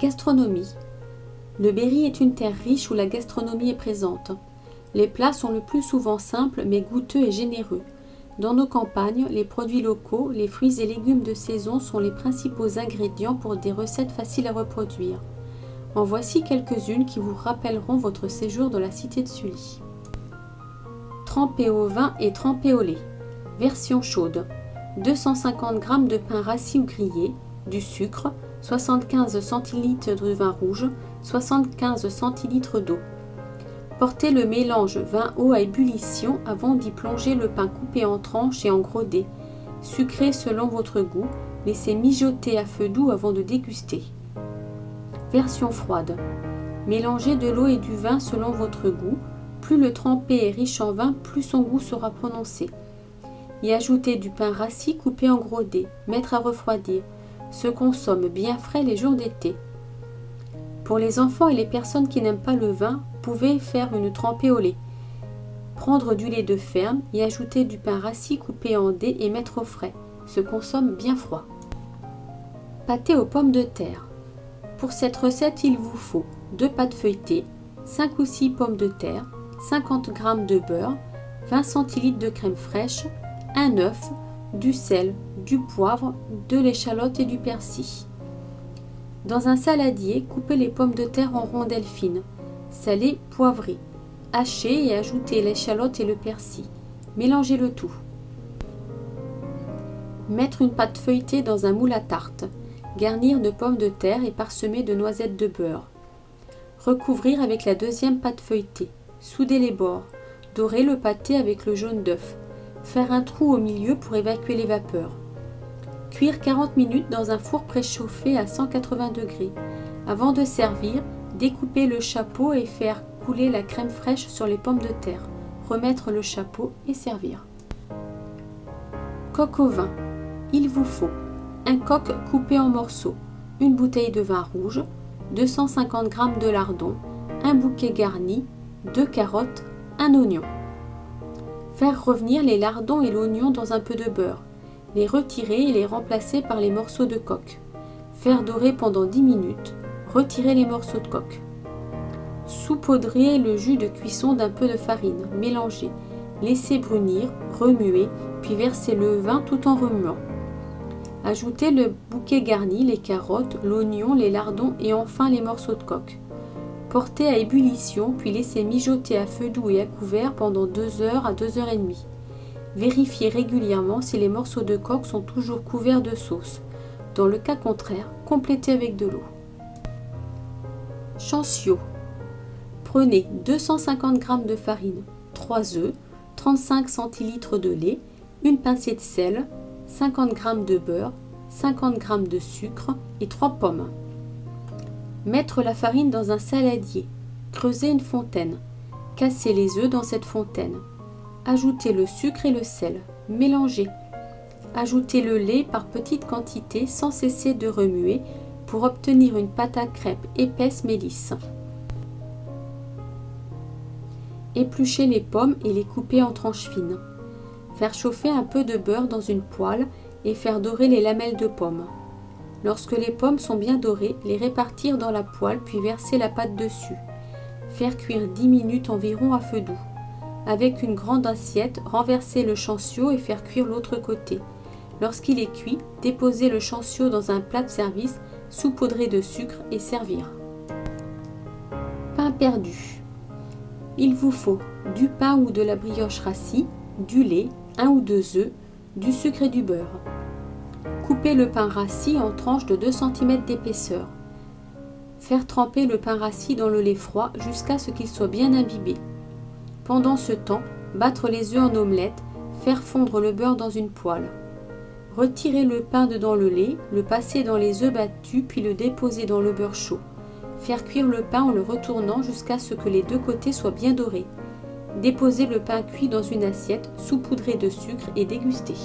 Gastronomie. Le Berry est une terre riche où la gastronomie est présente. Les plats sont le plus souvent simples mais goûteux et généreux. Dans nos campagnes, les produits locaux, les fruits et légumes de saison sont les principaux ingrédients pour des recettes faciles à reproduire. En voici quelques-unes qui vous rappelleront votre séjour dans la cité de Sully. Trempé au vin et trempé au lait. Version chaude. 250 g de pain rassis ou grillé, du sucre, 75 cl de vin rouge, 75 cl d'eau. Portez le mélange vin-eau à ébullition avant d'y plonger le pain coupé en tranches et en gros dés. Sucré selon votre goût, laissez mijoter à feu doux avant de déguster. Version froide. Mélangez de l'eau et du vin selon votre goût. Plus le trempé est riche en vin, plus son goût sera prononcé. Y ajouter du pain rassis coupé en gros dés. Mettre à refroidir. Se consomme bien frais les jours d'été. Pour les enfants et les personnes qui n'aiment pas le vin, vous pouvez faire une trempée au lait. Prendre du lait de ferme, y ajouter du pain rassis coupé en dés et mettre au frais. Se consomme bien froid. Pâté aux pommes de terre. Pour cette recette, il vous faut 2 pâtes feuilletées, 5 ou 6 pommes de terre, 50 g de beurre, 20 cl de crème fraîche, un œuf, du sel, du poivre, de l'échalote et du persil. Dans un saladier, coupez les pommes de terre en rondelles fines, salées, poivrées. Hachez et ajoutez l'échalote et le persil. Mélangez le tout. Mettre une pâte feuilletée dans un moule à tarte. Garnir de pommes de terre et parsemer de noisettes de beurre. Recouvrir avec la deuxième pâte feuilletée. Souder les bords. Dorer le pâté avec le jaune d'œuf. Faire un trou au milieu pour évacuer les vapeurs. Cuire 40 minutes dans un four préchauffé à 180 degrés. Avant de servir, découper le chapeau et faire couler la crème fraîche sur les pommes de terre. Remettre le chapeau et servir. Coq au vin. Il vous faut un coq coupé en morceaux, une bouteille de vin rouge, 250 g de lardons, un bouquet garni, 2 carottes, un oignon. Faire revenir les lardons et l'oignon dans un peu de beurre. Les retirer et les remplacer par les morceaux de coq. Faire dorer pendant 10 minutes. Retirer les morceaux de coq. Saupoudrer le jus de cuisson d'un peu de farine. Mélanger. Laisser brunir, remuer, puis verser le vin tout en remuant. Ajouter le bouquet garni, les carottes, l'oignon, les lardons et enfin les morceaux de coq. Porter à ébullition, puis laisser mijoter à feu doux et à couvert pendant 2 heures à 2 heures et demie. Vérifiez régulièrement si les morceaux de coq sont toujours couverts de sauce. Dans le cas contraire, complétez avec de l'eau. Chancio. Prenez 250 g de farine, 3 œufs, 35 cl de lait, une pincée de sel, 50 g de beurre, 50 g de sucre et 3 pommes. Mettre la farine dans un saladier. Creuser une fontaine. Casser les œufs dans cette fontaine. Ajouter le sucre et le sel. Mélanger. Ajouter le lait par petites quantités sans cesser de remuer pour obtenir une pâte à crêpes épaisse mais lisse. Éplucher les pommes et les couper en tranches fines. Faire chauffer un peu de beurre dans une poêle et faire dorer les lamelles de pommes. Lorsque les pommes sont bien dorées, les répartir dans la poêle puis verser la pâte dessus. Faire cuire 10 minutes environ à feu doux. Avec une grande assiette, renverser le chancio et faire cuire l'autre côté. Lorsqu'il est cuit, déposer le chancio dans un plat de service, saupoudrer de sucre et servir. Pain perdu. Il vous faut du pain ou de la brioche rassis, du lait, 1 ou 2 œufs, du sucre et du beurre. Coupez le pain rassis en tranches de 2 cm d'épaisseur. Faire tremper le pain rassis dans le lait froid jusqu'à ce qu'il soit bien imbibé. Pendant ce temps, battre les œufs en omelette, faire fondre le beurre dans une poêle. Retirer le pain de dans le lait, le passer dans les œufs battus puis le déposer dans le beurre chaud. Faire cuire le pain en le retournant jusqu'à ce que les deux côtés soient bien dorés. Déposer le pain cuit dans une assiette, saupoudrer de sucre et déguster.